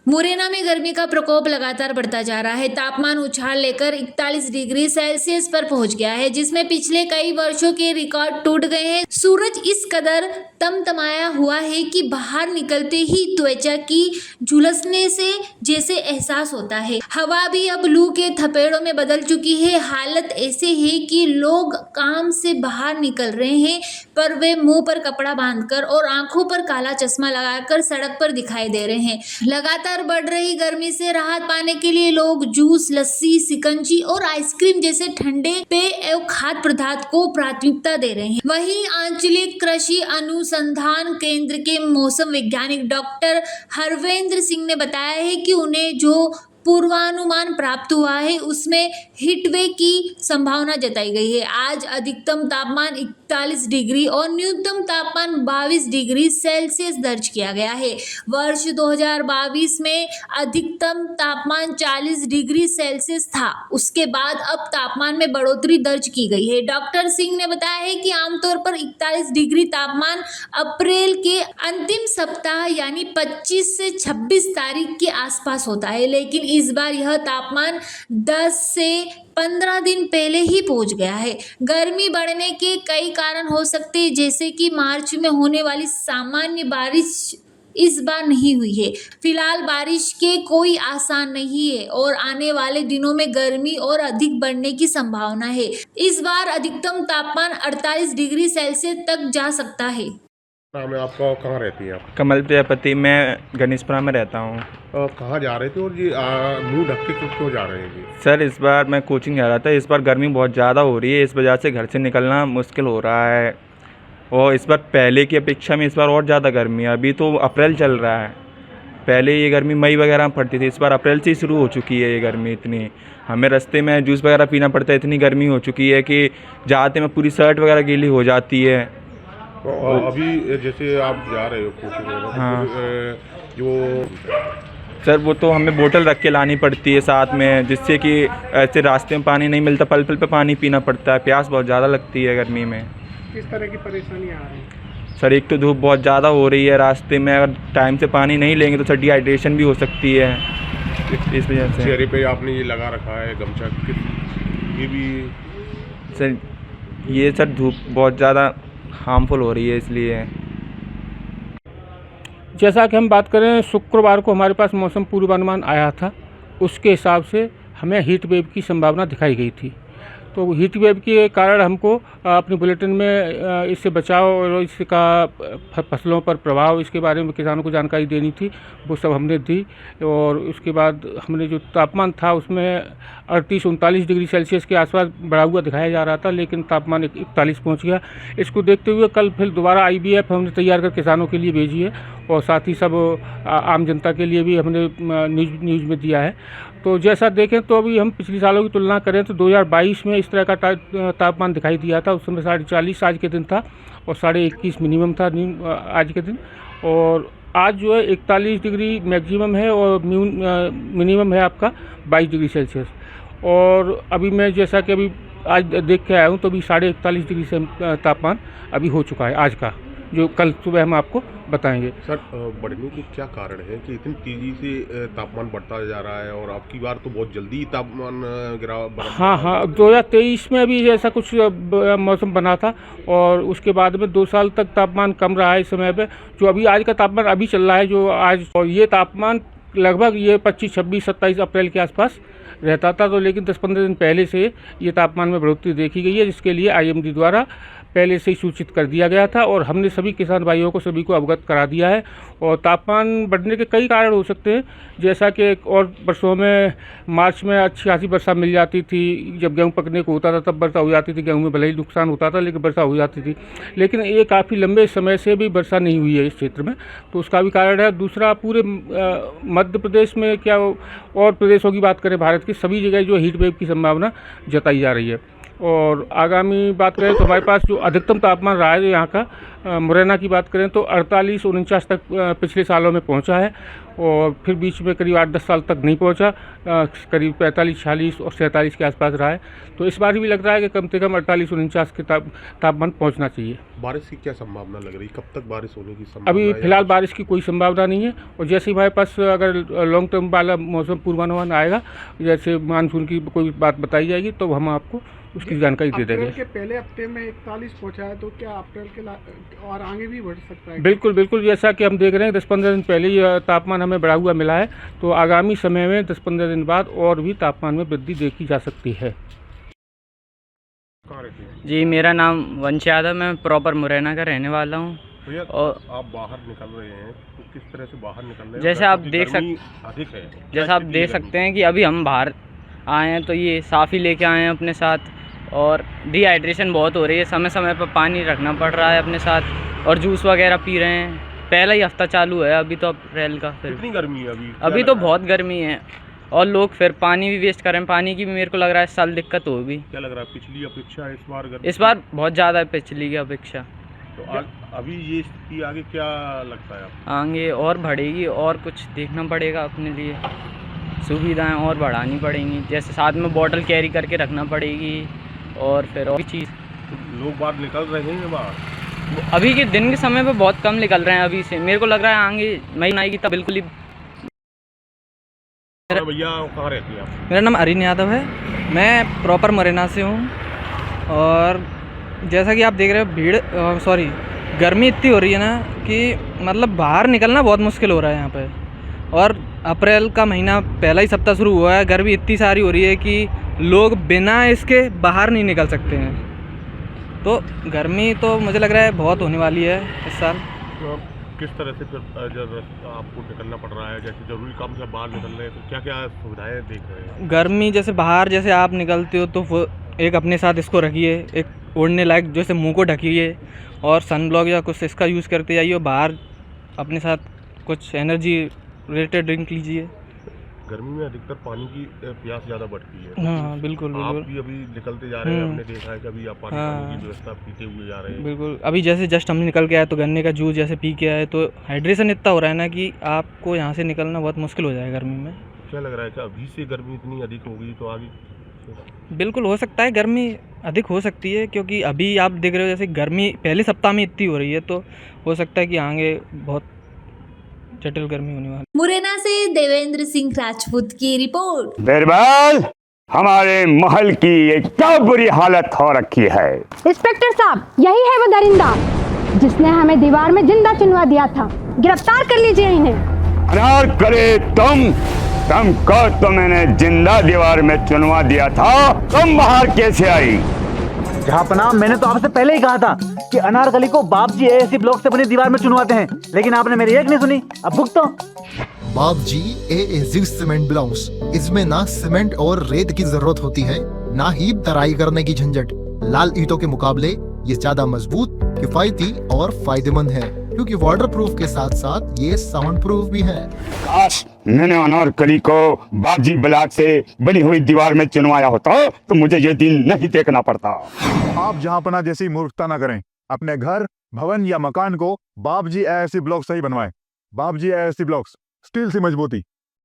मुरैना में गर्मी का प्रकोप लगातार बढ़ता जा रहा है। तापमान उछाल लेकर 41 डिग्री सेल्सियस पर पहुंच गया है, जिसमें पिछले कई वर्षों के रिकॉर्ड टूट गए हैं। सूरज इस कदर तमतमाया हुआ है कि बाहर निकलते ही त्वचा की झुलसने से जैसे एहसास होता है। हवा भी अब लू के थपेड़ों में बदल चुकी है। हालत ऐसे है कि लोग काम से बाहर निकल रहे हैं, पर वे मुंह पर कपड़ा बांधकर और आंखों पर काला चश्मा लगाकर सड़क पर दिखाई दे रहे हैं। लगातार बढ़ रही गर्मी से राहत पाने के लिए लोग जूस, लस्सी, शिकंजी और आइसक्रीम जैसे ठंडे पेय एवं खाद्य पदार्थ को प्राथमिकता दे रहे हैं। वहीं आंचलिक कृषि अनुसंधान केंद्र के मौसम वैज्ञानिक डॉक्टर हरवेंद्र सिंह ने बताया है कि उन्हें जो पूर्वानुमान प्राप्त हुआ है उसमें हीटवेव की संभावना जताई गई है। आज अधिकतम तापमान 41 डिग्री और न्यूनतम तापमान 22 डिग्री सेल्सियस दर्ज किया गया है। वर्ष 2022 में अधिकतम तापमान 40 डिग्री सेल्सियस था। उसके बाद अब तापमान में बढ़ोतरी दर्ज की गई है। डॉक्टर सिंह ने बताया है कि आमतौर पर 41 डिग्री तापमान अप्रैल के अंतिम सप्ताह यानी 25 से 26 तारीख के आसपास होता है, लेकिन इस बार यह तापमान 10 से 15 दिन पहले ही पहुंच गया है। गर्मी बढ़ने के कई कारण हो सकते हैं, जैसे कि मार्च में होने वाली सामान्य बारिश इस बार नहीं हुई है। फिलहाल बारिश के कोई आसार नहीं है और आने वाले दिनों में गर्मी और अधिक बढ़ने की संभावना है। इस बार अधिकतम तापमान 48 डिग्री सेल्सियस तक जा सकता है। नाम है आपका, कहाँ रहती है आप? कमल प्रजापति, मैं गणेशपुरा में रहता हूँ। कहाँ जा रहे थे और ये मुँह ढक के क्यों जा रहे हैं जी? सर, इस बार मैं कोचिंग जा रहा था। इस बार गर्मी बहुत ज़्यादा हो रही है, इस वजह से घर से निकलना मुश्किल हो रहा है। और इस बार पहले की अपेक्षा में इस बार और ज़्यादा गर्मी है। अभी तो अप्रैल चल रहा है, पहले ये गर्मी मई वगैरह में पड़ती थी, इस बार अप्रैल से ही शुरू हो चुकी है ये गर्मी। इतनी हमें रास्ते में जूस वगैरह पीना पड़ता है, इतनी गर्मी हो चुकी है कि जाते में पूरी शर्ट वगैरह गीली हो जाती है। अभी जैसे आप जा रहे हो कोचिंग में, हाँ जो सर, वो तो हमें बोतल रख के लानी पड़ती है साथ में, जिससे कि ऐसे रास्ते में पानी नहीं मिलता, पल पल पे पानी पीना पड़ता है। प्यास बहुत ज़्यादा लगती है गर्मी में। किस तरह की परेशानी आ रही है? सर, एक तो धूप बहुत ज़्यादा हो रही है, रास्ते में अगर टाइम से पानी नहीं लेंगे तो सर डिहाइड्रेशन भी हो सकती है। इस वजह से चेहरे पे आपने ये लगा रखा है गमछा, ये भी सर, ये सर धूप बहुत ज़्यादा हार्मफुल हो रही है इसलिए। जैसा कि हम बात करें, शुक्रवार को हमारे पास मौसम पूर्वानुमान आया था, उसके हिसाब से हमें हीट वेव की संभावना दिखाई गई थी। तो हीट वेव के कारण हमको अपने बुलेटिन में इससे बचाव और इसका फसलों पर प्रभाव, इसके बारे में किसानों को जानकारी देनी थी, वो सब हमने दी। और उसके बाद हमने जो तापमान था उसमें 38-39 डिग्री सेल्सियस के आसपास बढ़ा हुआ दिखाया जा रहा था, लेकिन तापमान 41 पहुंच गया। इसको देखते हुए कल फिर दोबारा IBF हमने तैयार कर किसानों के लिए भेजी है और साथ ही सब आम जनता के लिए भी हमने न्यूज़ में दिया है। तो जैसा देखें तो अभी हम पिछले सालों की तुलना करें तो 2022 में इस तरह का तापमान दिखाई दिया था। उस समय 40.5 आज के दिन था और 21.5 मिनिमम था आज के दिन। और आज जो है 41 डिग्री मैक्सिमम है और मिनिमम है आपका 22 डिग्री सेल्सियस। और अभी मैं जैसा कि अभी आज देख के आया हूँ तो अभी 41.5 डिग्री से तापमान अभी हो चुका है आज का, जो कल सुबह हम आपको बताएंगे। सर, बढ़ने के क्या कारण है कि इतनी तेज़ी से तापमान बढ़ता जा रहा है और आपकी बार तो बहुत जल्दी ही तापमान गिरा? हाँ, 2023 में भी ऐसा कुछ मौसम बना था और उसके बाद में 2 साल तक तापमान कम रहा है इस समय पे। जो अभी आज का तापमान अभी चल रहा है जो आज, और ये तापमान लगभग ये 25, 26, 27 अप्रैल के आसपास रहता था। तो लेकिन 10-15 दिन पहले से ये तापमान में बढ़ोतरी देखी गई है, जिसके लिए IMD द्वारा पहले से ही सूचित कर दिया गया था और हमने सभी किसान भाइयों को सभी को अवगत करा दिया है। और तापमान बढ़ने के कई कारण हो सकते हैं, जैसा कि और वर्षों में मार्च में अच्छी खासी वर्षा मिल जाती थी, जब गेहूं पकने को होता था तब वर्षा हो जाती थी, गेहूं में भले ही नुकसान होता था लेकिन वर्षा हो जाती थी। लेकिन ये काफ़ी लंबे समय से भी वर्षा नहीं हुई है इस क्षेत्र में, तो उसका भी कारण है। दूसरा, पूरे मध्य प्रदेश में क्या और प्रदेशों की बात करें भारत की, सभी जगह जो हीट वेव की संभावना जताई जा रही है। और आगामी बात करें तो हमारे पास जो अधिकतम तापमान रहा है यहाँ का मुरैना की बात करें तो 48-49 तक पिछले सालों में पहुँचा है, और फिर बीच में करीब 8-10 साल तक नहीं पहुँचा, करीब 45-46 और 47 के आसपास रहा है। तो इस बार भी लग रहा है कि कम से कम 48-49 के तापमान पहुँचना चाहिए। बारिश की क्या संभावना लग रही है, कब तक बारिश होने की संभावना अभी है? फिलहाल बारिश की कोई संभावना नहीं है, और जैसे ही हमारे पास अगर लॉन्ग टर्म वाला मौसम पूर्वानुमान आएगा, जैसे मानसून की कोई बात बताई जाएगी तो हम आपको उसकी जानकारी दे देंगे। अप्रैल के पहले हफ्ते में 41 पहुंचा है, तो क्या अप्रैल के और आगे भी बढ़ सकता है? बिल्कुल बिल्कुल, जैसा कि हम देख रहे हैं 10-15 दिन पहले ही तापमान हमें बढ़ा हुआ मिला है, तो आगामी समय में 10-15 दिन बाद और भी तापमान में वृद्धि देखी जा सकती है। कहाँ रहती है? जी, मेरा नाम वंश यादव, मैं प्रॉपर मुरैना का रहने वाला हूँ। भैया, और आप बाहर निकल रहे हैं तो किस तरह से बाहर निकल रहे हैं? जैसे आप क्योंकि देख गर्मी अधिक है, जैसा आप देख सकते हैं कि अभी हम बाहर आए हैं तो ये साफ़ ही लेके आए हैं अपने साथ, और डिहाइड्रेशन बहुत हो रही है, समय समय पर पानी रखना पड़ रहा है अपने साथ, और जूस वगैरह पी रहे हैं। पहला ही हफ्ता चालू है अभी तो अप्रैल का। फिर कितनी गर्मी है अभी? अभी तो बहुत गर्मी है, और लोग फिर पानी भी वेस्ट कर रहे हैं। पानी की भी मेरे को लग रहा है इस साल दिक्कत होगी। क्या लग रहा है, पिछली अपेक्षा इस बार गर्मी? इस बार बहुत ज़्यादा है पिछली की अपेक्षा। तो अभी ये स्थिति आगे क्या लगता है आपको? आगे और बढ़ेगी, और कुछ देखना पड़ेगा अपने लिए, सुविधाएं और बढ़ानी पड़ेंगी, जैसे साथ में बोतल कैरी करके रखना पड़ेगी, और फिर और भी चीज़। तो लोग बाहर निकल रहे हैं बाहर? अभी के दिन के समय पे बहुत कम निकल रहे हैं अभी से। मेरे को लग रहा है आगे मई आएगी तब बिल्कुल ही। भैया, कहाँ रहती हैं आप? मेरा नाम अरिन यादव है, मैं प्रॉपर मुरैना से हूँ। और जैसा कि आप देख रहे हो भीड़ गर्मी इतनी हो रही है ना कि मतलब बाहर निकलना बहुत मुश्किल हो रहा है यहाँ पे। और अप्रैल का महीना पहला ही सप्ताह शुरू हुआ है, गर्मी इतनी सारी हो रही है कि लोग बिना इसके बाहर नहीं निकल सकते हैं। तो गर्मी तो मुझे लग रहा है बहुत होने वाली है इस साल। तो किस तरह से फिर जब आपको निकलना पड़ रहा है, जैसे ज़रूरी काम से बाहर निकल रहे हैं तो क्या क्या सुविधाएं देख रहे हैं? गर्मी जैसे बाहर जैसे आप निकलते हो तो वो एक अपने साथ इसको रखिए, एक ओढ़ने लायक जैसे मुंह को ढकिए, और सनब्लॉक या कुछ इसका यूज़ करते जाइए। बाहर अपने साथ कुछ एनर्जी रिलेटेड ड्रिंक लीजिए। गर्मी में अधिकतर पानी की प्यास ज़्यादा बढ़ती है। हाँ बिल्कुल आप बिल्कुल भी अभी निकलते जा रहे हैं, हमने देखा है कि अभी आप पानी की व्यवस्था पीते हुए जा रहे हैं। बिल्कुल। अभी जैसे जस्ट हम निकल के आए तो गन्ने का जूस जैसे पी के आए, तो हाइड्रेशन इतना हो रहा है ना कि आपको यहाँ से निकलना बहुत मुश्किल हो जाएगा गर्मी में। क्या लग रहा है कि अभी से गर्मी इतनी अधिक होगी तो आगे? बिल्कुल हो सकता है गर्मी अधिक हो सकती है, क्योंकि अभी आप देख रहे हो जैसे गर्मी पहले सप्ताह में इतनी हो रही है, तो हो सकता है कि आगे बहुत जटिल गर्मी होने वाली। मुरैना से देवेंद्र सिंह राजपूत की रिपोर्ट। बिरबल, हमारे महल की ये क्या बुरी हालत हो रखी है। इंस्पेक्टर साहब, यही है वो दरिंदा जिसने हमें दीवार में जिंदा चुनवा दिया था। गिरफ्तार कर लीजिए इन्हें। अनार करे तुमको तो मैंने जिंदा दीवार में चुनवा दिया था, तुम बाहर कैसे आई? जहांपनाह, मैंने तो आपसे पहले ही कहा था कि अनारकली को बाप जी एएसी ब्लॉक से बनी दीवार में चुनवाते हैं, लेकिन आपने मेरी एक नहीं सुनी। अब भुगतो। बाप जी एएसी सीमेंट ब्लॉक्स, इसमें ना सीमेंट और रेत की जरूरत होती है, ना ही तराई करने की झंझट। लाल ईंटों के मुकाबले ये ज्यादा मजबूत, किफायती और फायदेमंद है, क्योंकि वाटर प्रूफ के साथ साथ ये साउंड प्रूफ भी है। काश मैंने अनारकली को बापजी ब्लॉक से बनी हुई दीवार में चुनवाया होता तो मुझे ये दिन नहीं देखना पड़ता। आप जहांपना जैसी मूर्खता न करें। अपने घर, भवन या मकान को बापजी एएसी ब्लॉक से ही बनवाएं। बापजी एएसी ब्लॉक्स, स्टील से मजबूती।